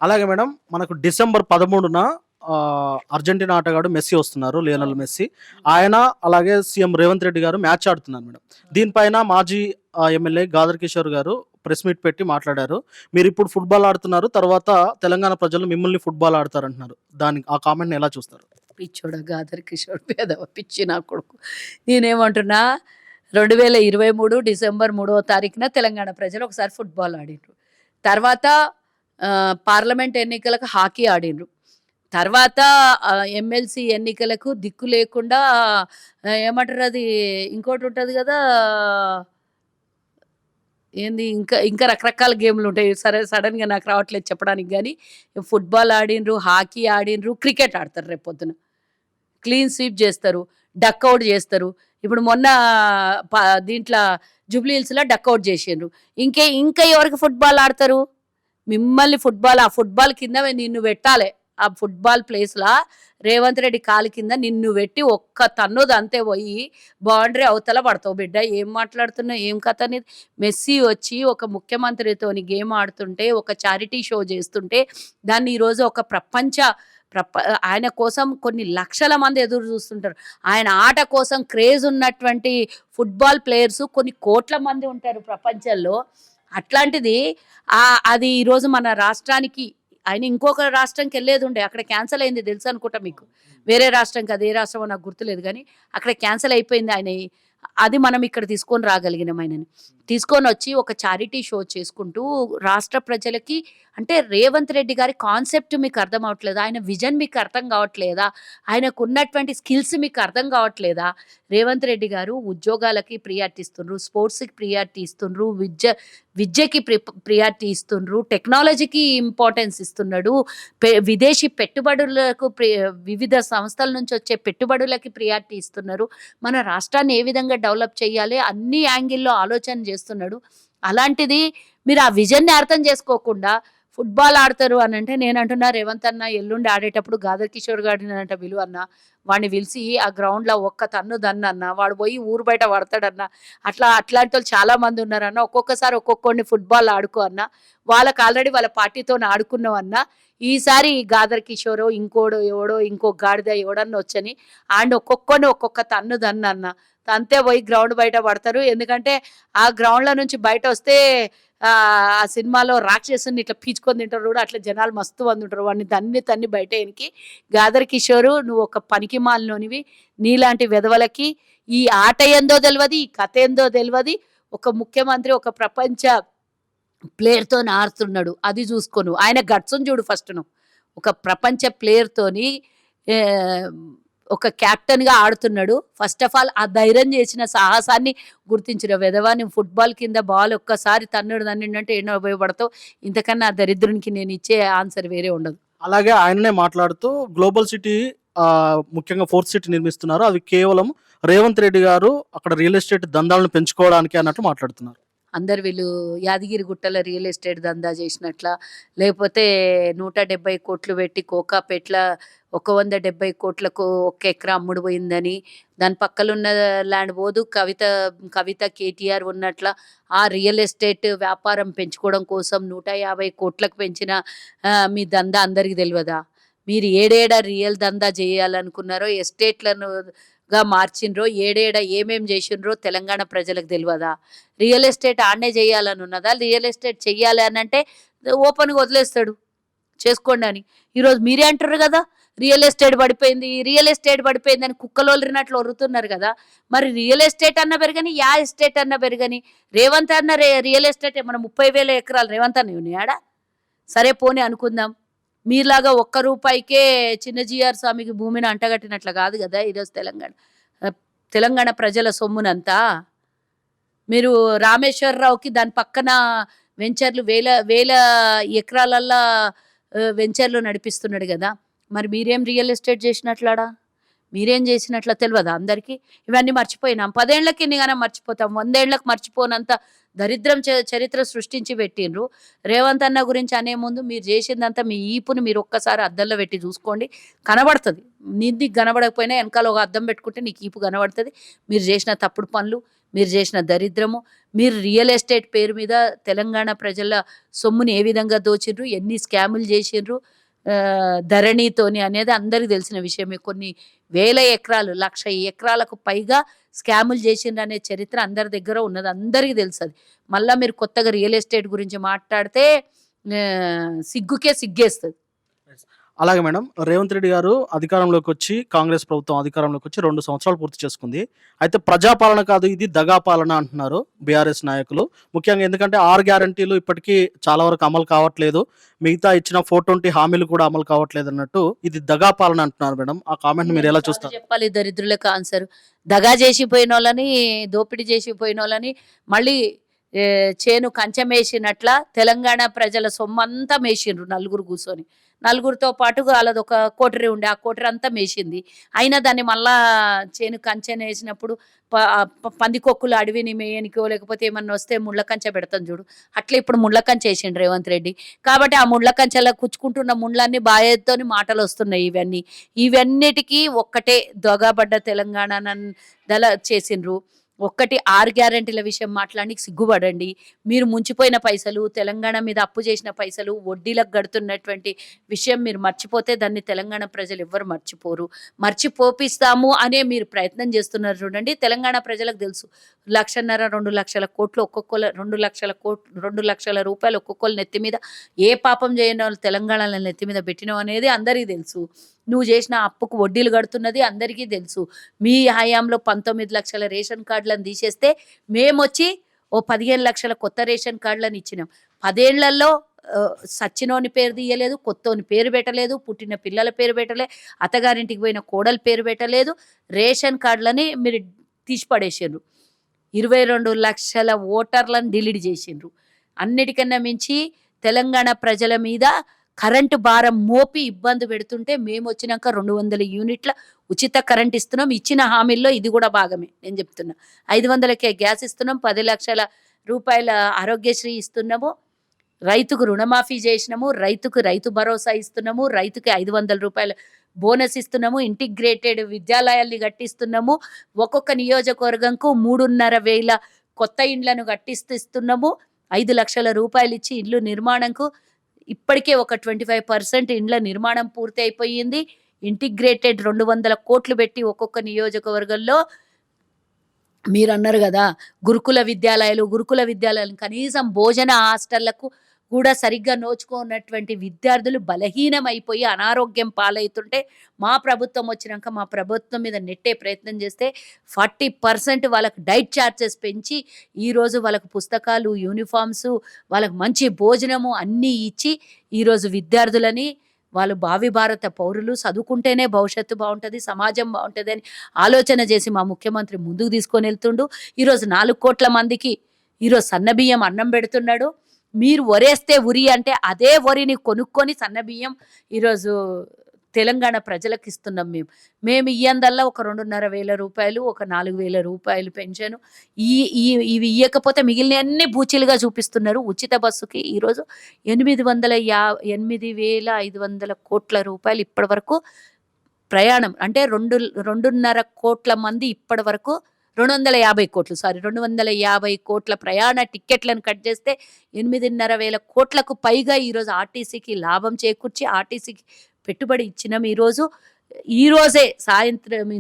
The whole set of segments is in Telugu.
అలాగే మేడం మనకు డిసెంబర్ 13న అర్జెంటీనా ఆటగాడు మెస్సీ వస్తున్నారు, లియోనల్ మెస్సీ. ఆయన అలాగే సీఎం రేవంత్ రెడ్డి గారు మ్యాచ్ ఆడుతున్నారు మేడం. దీనిపైన మాజీ ఎమ్మెల్యే గాదర్ కిషోర్ గారు ప్రెస్ మీట్ పెట్టి మాట్లాడారు. మీరు ఇప్పుడు ఫుట్బాల్ ఆడుతున్నారు, తర్వాత తెలంగాణ ప్రజలు మిమ్మల్ని ఫుట్బాల్ ఆడతారంటున్నారు. దానికి ఆ కామెంట్ని ఎలా చూస్తారు? పిచ్చోడా గాదర్ కిషోర్ పేదవ పిచ్చి నా కొడుకు. నేనేమంటున్నా, 2023 డిసెంబర్ 3వ తారీఖున తెలంగాణ ప్రజలు ఒకసారి ఫుట్బాల్ ఆడిండ్రు. తర్వాత పార్లమెంట్ ఎన్నికలకు హాకీ ఆడిండ్రు. తర్వాత ఎమ్మెల్సీ ఎన్నికలకు దిక్కు లేకుండా ఏమంటారు అది, ఇంకోటి ఉంటుంది కదా, ఏంది, ఇంకా ఇంకా రకరకాల గేమ్లు ఉంటాయి. సరే సడన్గా నాకు రావట్లేదు చెప్పడానికి. కానీ ఫుట్బాల్ ఆడిండ్రు, హాకీ ఆడిండ్రు, క్రికెట్ ఆడతారు. రేపు పొద్దున క్లీన్ స్వీప్ చేస్తారు, డక్అవుట్ చేస్తారు. ఇప్పుడు మొన్న దీంట్లో జూబ్లీ హిల్స్లో డక్అవుట్ చేసిండ్రు. ఇంకా ఎవరికి ఫుట్బాల్ ఆడతారు? మిమ్మల్ని ఫుట్బాల్, ఆ ఫుట్బాల్ కింద నిన్ను పెట్టాలి. ఆ ఫుట్బాల్ ప్లేస్లో రేవంత్ రెడ్డి కాలు కింద నిన్ను పెట్టి ఒక్క తన్నుది అంతే, పోయి బౌండరీ అవతల పడతావు బిడ్డ. ఏం మాట్లాడుతున్నావు, ఏం కథ అనేది? మెస్సీ వచ్చి ఒక ముఖ్యమంత్రితోని గేమ్ ఆడుతుంటే, ఒక చారిటీ షో చేస్తుంటే, దాన్ని ఈరోజు ఒక ఆయన కోసం కొన్ని లక్షల మంది ఎదురు చూస్తుంటారు. ఆయన ఆట కోసం క్రేజ్ ఉన్నటువంటి ఫుట్బాల్ ప్లేయర్స్ కొన్ని కోట్ల మంది ఉంటారు ప్రపంచంలో. అట్లాంటిది అది ఈరోజు మన రాష్ట్రానికి, ఆయన ఇంకొక రాష్ట్రంకి వెళ్ళేది ఉండే, అక్కడ క్యాన్సిల్ అయింది తెలుసు అనుకుంటా మీకు. వేరే రాష్ట్రంకి, అది ఏ రాష్ట్రమో నాకు గుర్తులేదు, కానీ అక్కడ క్యాన్సిల్ అయిపోయింది ఆయన. అది మనం ఇక్కడ తీసుకొని రాగలిగినాం. ఆయనని తీసుకొని వచ్చి ఒక చారిటీ షో చేసుకుంటూ రాష్ట్ర ప్రజలకి, అంటే రేవంత్ రెడ్డి గారి కాన్సెప్ట్ మీకు అర్థం అవట్లేదా? ఆయన విజన్ మీకు అర్థం కావట్లేదా? ఆయనకు ఉన్నటువంటి స్కిల్స్ మీకు అర్థం కావట్లేదా? రేవంత్ రెడ్డి గారు ఉద్యోగాలకి ప్రియారిటీ ఇస్తుండ్రు, స్పోర్ట్స్కి ప్రియారిటీ ఇస్తుండ్రు, విద్యకి ప్రియారిటీ ఇస్తుండ్రు, టెక్నాలజీకి ఇంపార్టెన్స్ ఇస్తున్నాడు, విదేశీ పెట్టుబడులకు, వివిధ సంస్థల నుంచి వచ్చే పెట్టుబడులకి ప్రియారిటీ ఇస్తున్నారు. మన రాష్ట్రాన్ని ఏ విధంగా డెవలప్ చేయాలి అన్ని యాంగిల్లో ఆలోచన చేస్తున్నాడు. అలాంటిది మీరు ఆ విజన్ని అర్థం చేసుకోకుండా ఫుట్బాల్ ఆడతారు అని అంటే, నేను అంటున్నా, రేవంత్ అన్న ఎల్లుండి ఆడేటప్పుడు గాదర్ కిషోర్ గారిని అంట విలువ అన్న, వాడిని పిలిచి ఆ గ్రౌండ్లో ఒక్క తన్ను దన్నన్న, వాడు పోయి ఊరు బయట పడతాడన్న. అట్లాంటి వాళ్ళు చాలా మంది ఉన్నారన్న. ఒక్కొక్కసారి ఒక్కొక్కడిని ఫుట్బాల్ ఆడుకో అన్న. వాళ్ళకి ఆల్రెడీ వాళ్ళ పార్టీతో ఆడుకున్నాం అన్న. ఈసారి గాదర్ కిషోరో ఇంకోడో ఎవడో ఇంకో గాడిద ఎవడన్నా వచ్చని అండ్ ఒక్కొక్కడిని ఒక్కొక్క తన్ను దన్నన్న. అంతే పోయి గ్రౌండ్ బయట పడతారు. ఎందుకంటే ఆ గ్రౌండ్ల నుంచి బయట వస్తే ఆ సినిమాలో రాక్షసుని ఇట్లా పీచుకొని తింటారు కూడా, అట్లా జనాలు మస్తు మంది ఉంటారు. వాడిని తన్ని బయట ఎనికి. గాదర్ కిషోరు, నువ్వు ఒక పనికి మాలినోనివి. నీలాంటి వెధవలకి ఈ ఆట ఏందో తెలియదు, ఈ కథ ఏందో తెలియదు. ఒక ముఖ్యమంత్రి ఒక ప్రపంచ ప్లేయర్తో ఆడుతున్నాడు, అది చూసుకోను. ఆయన గట్సును చూడు ఫస్ట్. నువ్వు ఒక ప్రపంచ ప్లేయర్తోని ఒక కెప్టెన్గా ఆడుతున్నాడు. ఫస్ట్ ఆఫ్ ఆల్ ఆ ధైర్యం చేసిన సాహసాన్ని గుర్తించిన వెధవాని. ఫుట్బాల్ కింద బాల్ ఒక్కసారి తన్నిండంటే ఎన్నో ఉపయోగపడతావు. ఇంతకన్నా ఆ దరిద్రునికి నేను ఇచ్చే ఆన్సర్ వేరే ఉండదు. అలాగే ఆయననే మాట్లాడుతూ గ్లోబల్ సిటీ, ముఖ్యంగా ఫోర్త్ సిటీ నిర్మిస్తున్నారు, అవి కేవలం రేవంత్ రెడ్డి గారు అక్కడ రియల్ ఎస్టేట్ దందాలను పెంచుకోవడానికి అన్నట్టు మాట్లాడుతున్నారు. అందరు వీళ్ళు యాదగిరి గుట్టల రియల్ ఎస్టేట్ దందా చేసినట్ల, లేకపోతే 170 కోట్లు పెట్టి కోకాపేట్ల 170 కోట్లకు 1 ఎకరా అమ్ముడు పోయిందని, దాని పక్కలున్న ల్యాండ్ పోదు కవిత కేటీఆర్ ఉన్నట్ల ఆ రియల్ ఎస్టేట్ వ్యాపారం పెంచుకోవడం కోసం 150 కోట్లకు పెంచిన మీ దందా అందరికీ తెలియదా? మీరు ఏడేడ రియల్ దందా చేయాలనుకున్నారో, ఎస్టేట్లను మార్చిండ్రో, ఏడేడ ఏమేం చేసిండ్రో తెలంగాణ ప్రజలకు తెలియదా? రియల్ ఎస్టేట్ ఆడనే చేయాలని ఉన్నదా? రియల్ ఎస్టేట్ చెయ్యాలి అని అంటే ఓపెన్గా వదిలేస్తాడు, చేసుకోండి అని. ఈరోజు మీరే అంటారు కదా, రియల్ ఎస్టేట్ పడిపోయింది అని కుక్కలోరినట్లు ఒరుతున్నారు కదా. మరి రియల్ ఎస్టేట్ అన్న పెరగని, యా ఎస్టేట్ అన్న పెరగని, రేవంత్ అన్న రియల్ ఎస్టేట్ మన 30,000 ఎకరాలు రేవంత్ అన్న ఉన్నాయాడా? సరే పోనీ అనుకుందాం. మీలాగా ఒక్క రూపాయికే చిన్నజీఆర్ స్వామికి భూమిని అంటగట్టినట్లు కాదు కదా ఈరోజు తెలంగాణ ప్రజల సొమ్మునంతా. మీరు రామేశ్వరరావుకి దాని పక్కన వెంచర్లు వేల ఎకరాలల్లా వెంచర్లు నడిపిస్తున్నాడు కదా. మరి మీరేం రియల్ ఎస్టేట్ చేసినట్లాడా? మీరేం చేసినట్ల తెలియదా అందరికీ? ఇవన్నీ మర్చిపోయినాం. 10 ఏళ్లకి ఎన్నిగానో మర్చిపోతాం, 100 ఏళ్లకు మర్చిపోనంత దరిద్రం చరిత్ర సృష్టించి పెట్టిండ్రు. రేవంత్ అన్న గురించి అనే ముందు మీరు చేసిందంతా, మీ ఈపుని మీరు ఒక్కసారి అద్దంలో పెట్టి చూసుకోండి, కనబడుతుంది. నీకు కనబడకపోయినా వెనకాల ఒక అద్దం పెట్టుకుంటే నీకు ఈపు కనబడుతుంది. మీరు చేసిన తప్పుడు పనులు, మీరు చేసిన దరిద్రము, మీరు రియల్ ఎస్టేట్ పేరు మీద తెలంగాణ ప్రజల సొమ్ముని ఏ విధంగా దోచిండ్రు, ఎన్ని స్కాములు చేసిండ్రు ధరణితోని అనేది అందరికీ తెలిసిన విషయమే. కొన్ని వేల ఎకరాలు, 1,00,000 ఎకరాలకు పైగా స్కాములు చేసిండ్రు అనే చరిత్ర అందరి దగ్గర ఉన్నది, అందరికీ తెలుసది. మళ్ళా మీరు కొత్తగా రియల్ ఎస్టేట్ గురించి మాట్లాడితే సిగ్గుకే సిగ్గేస్తది. అలాగే మేడం, రేవంత్ రెడ్డి గారు అధికారంలోకి వచ్చి, కాంగ్రెస్ ప్రభుత్వం అధికారంలోకి వచ్చి 2 సంవత్సరాలు పూర్తి చేసుకుంది. అయితే ప్రజాపాలన కాదు, ఇది దగా పాలన అంటున్నారు బీఆర్ఎస్ నాయకులు. ముఖ్యంగా ఎందుకంటే 6 గ్యారంటీలు ఇప్పటికీ చాలా వరకు అమలు కావట్లేదు, మిగతా ఇచ్చిన 420 హామీలు కూడా అమలు కావట్లేదు అన్నట్టు ఇది దగా పాలన అంటున్నారు మేడం. ఆ కామెంట్ మీరు ఎలా చూస్తారు? చెప్పాలి దరిద్రులకు ఆన్సర్. దగా చేసిపోయిన వాళ్ళని, దోపిడీ చేసిపోయిన వాళ్ళని మళ్ళీ చేను కంచెమేసినట్ల తెలంగాణ ప్రజల సొమ్మంతా మేసిండ్రు నలుగురు కూర్చొని. నలుగురితో పాటు వాళ్ళది ఒక కోటరీ ఉండే, ఆ కోటరీ అంతా మేసింది. అయినా దాన్ని మళ్ళా చేను కంచెన వేసినప్పుడు పందికొక్కులు అడవిని మేయనికో లేకపోతే ఏమన్నా వస్తే ముళ్ళ కంచె పెడతాం చూడు, అట్లా ఇప్పుడు ముళ్ళ కంచె వేసిండు రేవంత్ రెడ్డి. కాబట్టి ఆ ముళ్ళ కంచెలా కుచ్చుకుంటున్న ముళ్ళన్నీ బాయేతోని మాటలు వస్తున్నాయి. ఇవన్నిటికీ ఒక్కటే దొగబడ్డ తెలంగాణ దళ చేసిండ్రు. ఒక్కటి 6 గ్యారెంటీల విషయం మాట్లాడానికి సిగ్గుపడండి. మీరు ముంచిపోయిన పైసలు, తెలంగాణ మీద అప్పు చేసిన పైసలు, వడ్డీలకు గడుతున్నటువంటి విషయం మీరు మర్చిపోతే దాన్ని తెలంగాణ ప్రజలు ఎవ్వరు మర్చిపోరు. మర్చిపోపిస్తాము అనే మీరు ప్రయత్నం చేస్తున్నారు చూడండి. తెలంగాణ ప్రజలకు తెలుసు 1,50,000 2,00,000 కోట్లు ఒక్కొక్కరు, 2,00,000 రూపాయలు ఒక్కొక్కరు నెత్తి మీద ఏ పాపం చేయని వాళ్ళు తెలంగాణలో నెత్తి మీద పెట్టినాం అనేది అందరికీ తెలుసు. నువ్వు చేసిన అప్పుకు వడ్డీలు కడుతున్నది అందరికీ తెలుసు. మీ హయాంలో 19 లక్షల రేషన్ కార్డులను తీసేస్తే మేమొచ్చి ఓ 15 లక్షల కొత్త రేషన్ కార్డులను ఇచ్చినాం. 10 ఏళ్లలో సచ్చినోని పేరు తీయలేదు, కొత్తోని పేరు పెట్టలేదు, పుట్టిన పిల్లల పేరు పెట్టలేదు, అత్తగారింటికి పోయిన కోడల పేరు పెట్టలేదు. రేషన్ కార్డులని మీరు తీసి పడేసిండ్రు. 22 లక్షల ఓటర్లను డిలీట్ చేసిండ్రు. అన్నిటికన్నా మించి తెలంగాణ ప్రజల మీద కరెంటు భారం మోపి ఇబ్బంది పెడుతుంటే మేము వచ్చినాక 200 యూనిట్ల ఉచిత కరెంట్ ఇస్తున్నాం. ఇచ్చిన హామీల్లో ఇది కూడా భాగమే. నేను చెప్తున్నా, 500కే గ్యాస్ ఇస్తున్నాం, 10 లక్షల రూపాయల ఆరోగ్యశ్రీ ఇస్తున్నాము, రైతుకు రుణమాఫీ చేసినాము, రైతుకు రైతు భరోసా ఇస్తున్నాము, రైతుకి 500 రూపాయల బోనస్ ఇస్తున్నాము, ఇంటిగ్రేటెడ్ విద్యాలయాల్ని కట్టిస్తున్నాము, ఒక్కొక్క నియోజకవర్గంకు 3,500 కొత్త ఇండ్లను కట్టిస్తున్నాము, 5 లక్షల రూపాయలు ఇచ్చి ఇల్లు నిర్మాణంకు ఇప్పటికే ఒక 25% ఇండ్ల నిర్మాణం పూర్తి అయిపోయింది. ఇంటిగ్రేటెడ్ 200 కోట్లు పెట్టి ఒక్కొక్క నియోజకవర్గంలో మీరు అన్నారు కదా గురుకుల విద్యాలయాలు కనీసం భోజన హాస్టళ్లకు కూడా సరిగ్గా నోచుకున్నటువంటి విద్యార్థులు బలహీనమైపోయి అనారోగ్యం పాలవుతుంటే మా ప్రభుత్వం వచ్చినాక మా ప్రభుత్వం మీద నెట్టే ప్రయత్నం చేస్తే 40% వాళ్ళకు డైట్ ఛార్జెస్ పెంచి ఈరోజు వాళ్ళకు పుస్తకాలు, యూనిఫామ్స్, వాళ్ళకు మంచి భోజనము అన్నీ ఇచ్చి ఈరోజు విద్యార్థులని వాళ్ళు భావి భారత పౌరులు, చదువుకుంటేనే భవిష్యత్తు బాగుంటుంది, సమాజం బాగుంటుంది అని ఆలోచన చేసి మా ముఖ్యమంత్రి ముందుకు తీసుకొని వెళ్తుండు. ఈరోజు 4 కోట్ల మందికి ఈరోజు సన్నబియ్యం అన్నం పెడుతున్నాడు. మీరు వరేస్తే ఉరి అంటే అదే వరిని కొనుక్కొని సన్నబియ్యం ఈరోజు తెలంగాణ ప్రజలకు ఇస్తున్నాం. మేము ఇయ్యందల్లా ఒక 2,500 రూపాయలు, ఒక 4,000 రూపాయలు పెన్షన్. ఇవి ఇవ్వకపోతే మిగిలిన అన్ని బూచీలుగా చూపిస్తున్నారు. ఉచిత బస్సుకి ఈరోజు 8,500 కోట్ల రూపాయలు ఇప్పటి వరకు ప్రయాణం, అంటే 2.5 కోట్ల మంది ఇప్పటి వరకు 250 కోట్ల ప్రయాణ టిక్కెట్లను కట్ చేస్తే 8,500 కోట్లకు పైగా ఈరోజు ఆర్టీసీకి లాభం చేకూర్చి ఆర్టీసీకి పెట్టుబడి ఇచ్చినాం. ఈరోజే సాయంత్రం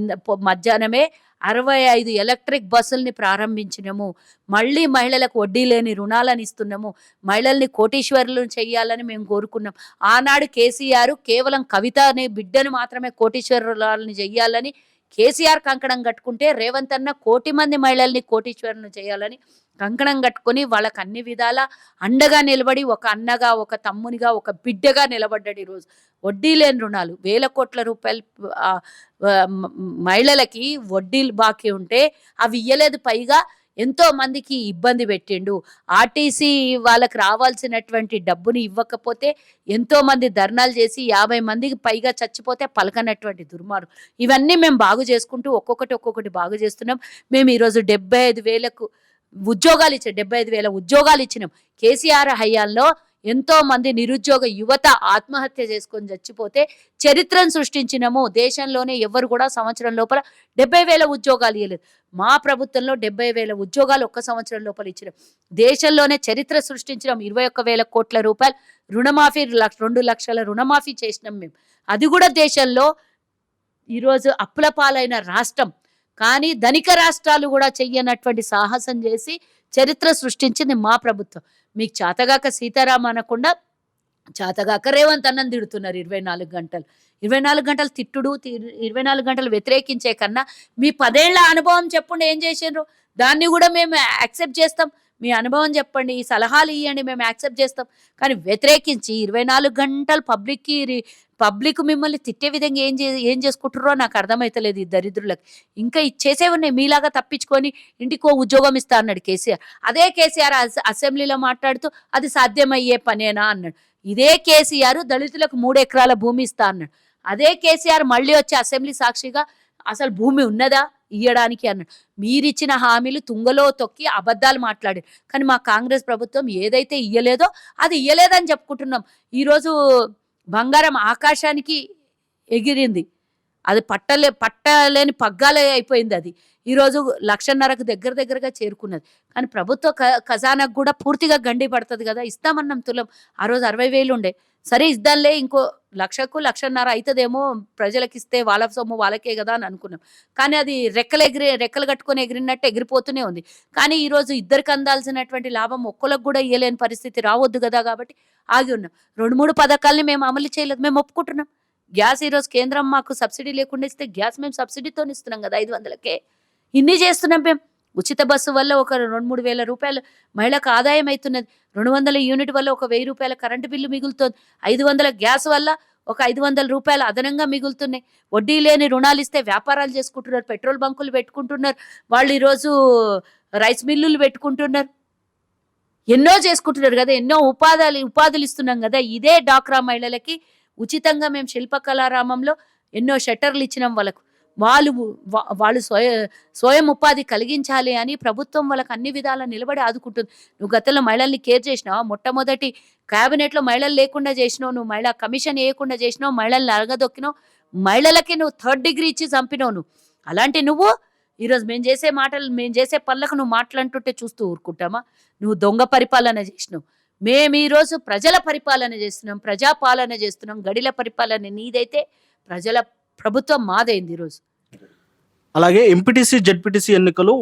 మధ్యాహ్నమే 65 ఎలక్ట్రిక్ బస్సుల్ని ప్రారంభించినాము. మళ్ళీ మహిళలకు వడ్డీ లేని రుణాలను ఇస్తున్నాము. మహిళల్ని కోటీశ్వరులను చేయాలని మేము కోరుకున్నాం. ఆనాడు కేసీఆర్ కేవలం కవిత అనే బిడ్డను మాత్రమే కోటీశ్వరులని చెయ్యాలని కేసీఆర్ కంకణం కట్టుకుంటే రేవంత్ అన్న 1 కోటి మంది మహిళల్ని కోటీశ్వరులను చేయాలని కంకణం కట్టుకొని వాళ్ళకు అన్ని విధాల అండగా నిలబడి ఒక అన్నగా, ఒక తమ్మునిగా, ఒక బిడ్డగా నిలబడ్డాడు. ఈరోజు వడ్డీ లేని రుణాలు 1,000 కోట్ల రూపాయలు మహిళలకి వడ్డీలు బాకీ ఉంటే అవి ఇయ్యలేదు. పైగా ఎంతో మందికి ఇబ్బంది పెట్టిండు. ఆర్టీసీ వాళ్ళకి రావాల్సినటువంటి డబ్బుని ఇవ్వకపోతే ఎంతో మంది ధర్నాలు చేసి 50 మందికి పైగా చచ్చిపోతే పలకనటువంటి దుర్మార్గం. ఇవన్నీ మేము బాగు చేసుకుంటూ ఒక్కొక్కటి బాగు చేస్తున్నాం. మేము ఈరోజు 75,000 ఉద్యోగాలు ఇచ్చాం. 75,000 ఉద్యోగాలు ఇచ్చినాం. కేసీఆర్ హయాంలో ఎంతో మంది నిరుద్యోగ యువత ఆత్మహత్య చేసుకొని చచ్చిపోతే చరిత్రను సృష్టించినము. దేశంలోనే ఎవ్వరు కూడా సంవత్సరం లోపల 70,000 ఉద్యోగాలు ఇవ్వలేదు. మా ప్రభుత్వంలో 70,000 ఉద్యోగాలు ఒక్క సంవత్సరం లోపల ఇచ్చినాం. దేశంలోనే చరిత్ర సృష్టించినాం. 21,000 కోట్ల రూపాయలు రుణమాఫీ, 2 లక్షల రుణమాఫీ చేసినాం మేము. అది కూడా దేశంలో ఈరోజు అప్పుల పాలైన రాష్ట్రం. కానీ ధనిక రాష్ట్రాలు కూడా చెయ్యనటువంటి సాహసం చేసి చరిత్ర సృష్టించింది మా ప్రభుత్వం. మీకు చేతగాక సీతారాం అనకుండా చేతగాక రేవంత్ అన్నం తిడుతున్నారు 24 గంటలు. 24 గంటలు తిట్టుడు, 24 గంటలు వ్యతిరేకించే కన్నా మీ 10 ఏళ్ల అనుభవం చెప్పండి ఏం చేసిండ్రు. దాన్ని కూడా మేము యాక్సెప్ట్ చేస్తాం. మీ అనుభవం చెప్పండి, ఈ సలహాలు ఇవ్వండి, మేము యాక్సెప్ట్ చేస్తాం. కానీ వ్యతిరేకించి 24 గంటలు పబ్లిక్ మిమ్మల్ని తిట్టే విధంగా ఏం చేసుకుంటారో నాకు అర్థమైతలేదు ఈ దరిద్రులకు. ఇంకా ఇచ్చేసే ఉన్నాయి. మీలాగా తప్పించుకొని ఇంటికో ఉద్యోగం ఇస్తా అన్నాడు కేసీఆర్. అదే కేసీఆర్ అసెంబ్లీలో మాట్లాడుతూ అది సాధ్యమయ్యే పనేనా అన్నాడు. ఇదే కేసీఆర్ దళితులకు 3 ఎకరాల భూమి ఇస్తా అన్నాడు. అదే కేసీఆర్ మళ్ళీ వచ్చి అసెంబ్లీ సాక్షిగా అసలు భూమి ఉన్నదా ఇయ్యడానికి అన్నాడు. మీరిచ్చిన హామీలు తుంగలో తొక్కి అబద్ధాలు మాట్లాడారు. కానీ మా కాంగ్రెస్ ప్రభుత్వం ఏదైతే ఇయ్యలేదో అది ఇయ్యలేదని చెప్పుకుంటున్నాం. ఈరోజు బంగారం ఆకాశానికి ఎగిరింది. అది పట్టలేని పగ్గాలే అయిపోయింది. అది ఈరోజు 1,50,000కు దగ్గరగా చేరుకున్నది. కానీ ప్రభుత్వ ఖజానాకు కూడా పూర్తిగా గండి పడుతుంది కదా. ఇస్తామన్నాం తులం. ఆ రోజు 60,000 ఉండే. సరే ఇద్దాంలే, ఇంకో 1,00,000కు 1,50,000 అవుతుందేమో, ప్రజలకు ఇస్తే వాళ్ళ సొమ్ము వాళ్ళకే కదా అని అనుకున్నాం. కానీ అది రెక్కలు కట్టుకొని ఎగిరినట్టు ఎగిరిపోతూనే ఉంది. కానీ ఈరోజు ఇద్దరికి అందాల్సినటువంటి లాభం ఒక్కరికి కూడా ఇయ్యలేని పరిస్థితి రావద్దు కదా. కాబట్టి ఆగి ఉన్నాం. 2-3 పథకాలని మేము అమలు చేయలేదు. మేము ఒప్పుకుంటున్నాం. గ్యాస్ ఈరోజు కేంద్రం మాకు సబ్సిడీ లేకుండా ఇస్తే గ్యాస్ మేము సబ్సిడీతో ఇస్తున్నాం కదా 500కే. ఇన్ని చేస్తున్నాం మేము. ఉచిత బస్సు వల్ల ఒక 2-3 వేల రూపాయలు మహిళకు ఆదాయం అవుతున్నది. 200 యూనిట్ వల్ల ఒక 1,000 రూపాయల కరెంటు బిల్లు మిగులుతుంది. 500 గ్యాస్ వల్ల ఒక 500 రూపాయలు అదనంగా మిగులుతున్నాయి. వడ్డీ లేని రుణాలు ఇస్తే వ్యాపారాలు చేసుకుంటున్నారు. పెట్రోల్ బంకులు పెట్టుకుంటున్నారు. వాళ్ళు ఈరోజు రైస్ మిల్లులు పెట్టుకుంటున్నారు. ఎన్నో చేసుకుంటున్నారు కదా. ఎన్నో ఉపాధులు ఇస్తున్నాం కదా. ఇదే డాక్రా మహిళలకి ఉచితంగా మేము శిల్పకళారామంలో ఎన్నో షట్టర్లు ఇచ్చినాం వాళ్ళకు. వాళ్ళు స్వయం ఉపాధి కలిగించాలి అని ప్రభుత్వం వాళ్ళకి అన్ని విధాలా నిలబడి ఆదుకుంటుంది. నువ్వు గతంలో మహిళల్ని కేర్ చేసినావా? మొట్టమొదటి క్యాబినెట్లో మహిళలు లేకుండా చేసినావు. నువ్వు మహిళా కమిషన్ వేయకుండా చేసినావు. మహిళల్ని అరగదొక్కినావు. మహిళలకి నువ్వు 3rd డిగ్రీ ఇచ్చి చంపినావు నువ్వు. అలాంటి నువ్వు ఈరోజు మేము చేసే పనులకు నువ్వు మాట్లాడుతుంటే చూస్తూ ఊరుకుంటామా? నువ్వు దొంగ పరిపాలన చేసినావు. మేము ఈరోజు ప్రజల పరిపాలన చేస్తున్నాం, ప్రజాపాలన చేస్తున్నాం. గడిల పరిపాలన నీదైతే ప్రజల ప్రభుత్వం మాదైంది ఈరోజు. అలాగే ఎంపీటీసీ జెడ్పీటీసీ ఎన్నికలు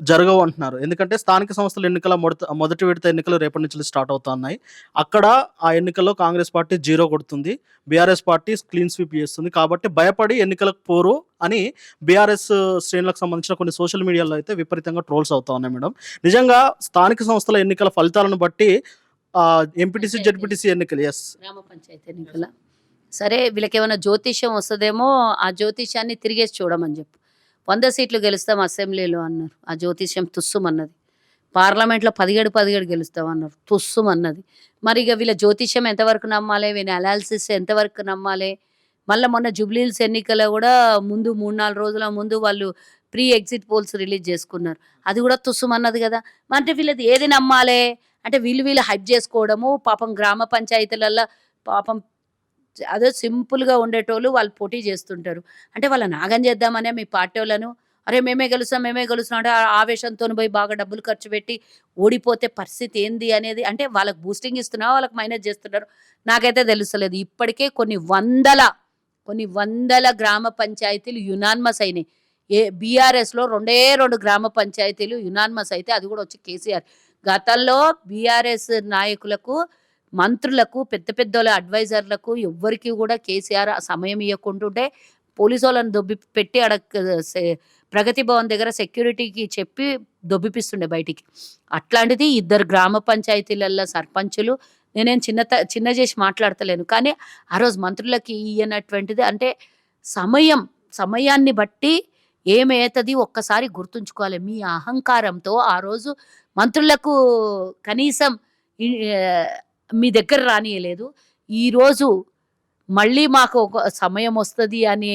జరగవు అంటున్నారు. ఎందుకంటే స్థానిక సంస్థల ఎన్నికల మొదటి విడత ఎన్నికలు రేపటి నుంచి స్టార్ట్ అవుతా ఉన్నాయి. అక్కడ ఆ ఎన్నికల్లో కాంగ్రెస్ పార్టీ 0 కొడుతుంది, బీఆర్ఎస్ పార్టీ క్లీన్ స్వీప్ చేస్తుంది. కాబట్టి భయపడి ఎన్నికలకు పోరు అని బీఆర్ఎస్ శ్రేణులకు సంబంధించిన కొన్ని సోషల్ మీడియాలో అయితే విపరీతంగా ట్రోల్స్ అవుతా ఉన్నాయి మేడం. నిజంగా స్థానిక సంస్థల ఎన్నికల ఫలితాలను బట్టి ఎంపీటీసీ జెడ్పీటీసీ ఎన్నికలు గ్రామ పంచాయతీ ఎన్నికల సరే వీళ్ళకి ఏమైనా జ్యోతిష్యం వస్తుందేమో, ఆ జ్యోతిష్యాన్ని తిరిగేసి చూడమని చెప్పు. 100 సీట్లు గెలుస్తాం అసెంబ్లీలో అన్నారు. ఆ జ్యోతిష్యం తుస్సుమన్నది. పార్లమెంట్లో 17 గెలుస్తాం అన్నారు. తుస్సుమన్నది. మరి ఇక వీళ్ళ జ్యోతిష్యం ఎంతవరకు నమ్మాలి? వీళ్ళ అనాలిసిస్ ఎంతవరకు నమ్మాలి? మళ్ళీ మొన్న జూబ్లీహిల్స్ ఎన్నికల కూడా ముందు 3-4 రోజుల ముందు వాళ్ళు ప్రీ ఎగ్జిట్ పోల్స్ రిలీజ్ చేసుకున్నారు. అది కూడా తుస్సుమన్నది కదా. అంటే వీళ్ళది ఏది నమ్మాలి? అంటే వీళ్ళు హైప్ చేసుకోవడము. పాపం గ్రామ పంచాయతీలలో పాపం అదే సింపుల్గా ఉండేటోళ్ళు వాళ్ళు పోటీ చేస్తుంటారు. అంటే వాళ్ళని నాగం చేద్దామనే మీ పార్టీ వాళ్ళను, అరే మేమే గెలుస్తాం అంటే ఆవేశంతో పోయి బాగా డబ్బులు ఖర్చు పెట్టి ఓడిపోతే పరిస్థితి ఏంది అనేది, అంటే వాళ్ళకి బూస్టింగ్ ఇస్తున్నా వాళ్ళకి మైనస్ చేస్తున్నారు. నాకైతే తెలుస్తలేదు. ఇప్పటికే కొన్ని వందల గ్రామ పంచాయతీలు యునానిమస్ అయినాయి. బీఆర్ఎస్లో 2 గ్రామ పంచాయతీలు యునానిమస్ అయితే అది కూడా వచ్చి కేసీఆర్. గతంలో బీఆర్ఎస్ నాయకులకు, మంత్రులకు, పెద్ద అడ్వైజర్లకు ఎవ్వరికి కూడా కేసీఆర్ సమయం ఇవ్వకుంటుంటే పోలీసు వాళ్ళని దొబ్బి పెట్టి ప్రగతి భవన్ దగ్గర సెక్యూరిటీకి చెప్పి దొబ్బిపిస్తుండే బయటికి. అట్లాంటిది 2 గ్రామ పంచాయతీలలో సర్పంచులు, నేనేం చిన్న చేసి మాట్లాడతలేను, కానీ ఆ రోజు మంత్రులకి ఇయ్యనటువంటిది. అంటే సమయాన్ని బట్టి ఏమవుతుంది ఒక్కసారి గుర్తుంచుకోవాలి. మీ అహంకారంతో ఆ రోజు మంత్రులకు కనీసం మీ దగ్గర రానియలేదు. ఈరోజు మళ్ళీ మాకు ఒక సమయం వస్తుంది అని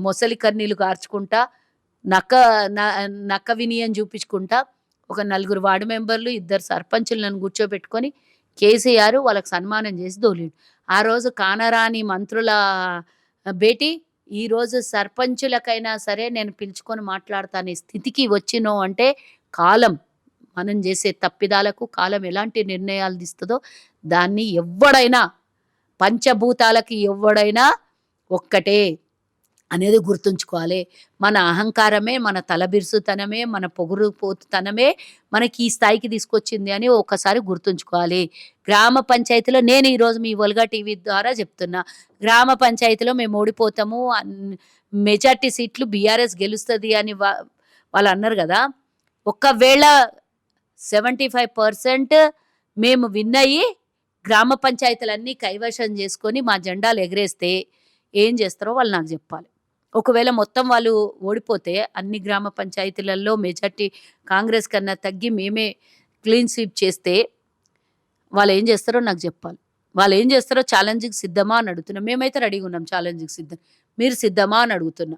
మొసలి కన్నీళ్ళు గార్చుకుంటా, నక్క వినయం చూపించుకుంటా ఒక 4 వార్డు మెంబర్లు, 2 సర్పంచులు నన్ను కూర్చోబెట్టుకొని కేసీఆర్ వాళ్ళకి సన్మానం చేసి దోలిండు. ఆ రోజు కానరాని మంత్రుల భేటీ, ఈరోజు సర్పంచులకైనా సరే నేను పిలుచుకొని మాట్లాడతానే స్థితికి వచ్చినాం అంటే కాలం, మనం చేసే తప్పిదాలకు కాలం ఎలాంటి నిర్ణయాలు తీస్తుందో దాన్ని ఎవ్వడైనా, పంచభూతాలకి ఎవ్వడైనా ఒక్కటే అనేది గుర్తుంచుకోవాలి. మన అహంకారమే, మన తలబిరుసుతనమే, మన పొగరుపోతుతనమే మనకి ఈ స్థాయికి తీసుకొచ్చింది అని ఒక్కసారి గుర్తుంచుకోవాలి. గ్రామ పంచాయతీలో నేను ఈరోజు మీ ఒల్గా టీవీ ద్వారా చెప్తున్నా. గ్రామ పంచాయతీలో మేము ఓడిపోతాము. మెజార్టీ సీట్లు బీఆర్ఎస్ గెలుస్తది అని వాళ్ళన్నారు గదా! ఒకవేళ 75% మేము విన్ అయ్యి గ్రామ పంచాయతీలన్నీ కైవశం చేసుకొని మా జెండాలు ఎగరేస్తే ఏం చేస్తారో వాళ్ళు నాకు జెప్పాలి. ఒకవేళ మొత్తం వాళ్ళు ఓడిపోతే అన్ని గ్రామ పంచాయతీలలో మెజార్టీ కాంగ్రెస్ కన్నా తగ్గి మేమే క్లీన్ స్వీప్ చేస్తే వాళ్ళేం చేస్తారో నాకు జెప్పాలి. వాళ్ళేం చేస్తారో ఛాలెంజ్‌కి సిద్ధమా అని అడుగుతున్నా. మేమైతే రెడీగా ఉన్నాం ఛాలెంజ్‌కి సిద్ధం. మీరు సిద్ధమా అని అడుగుతున్నా.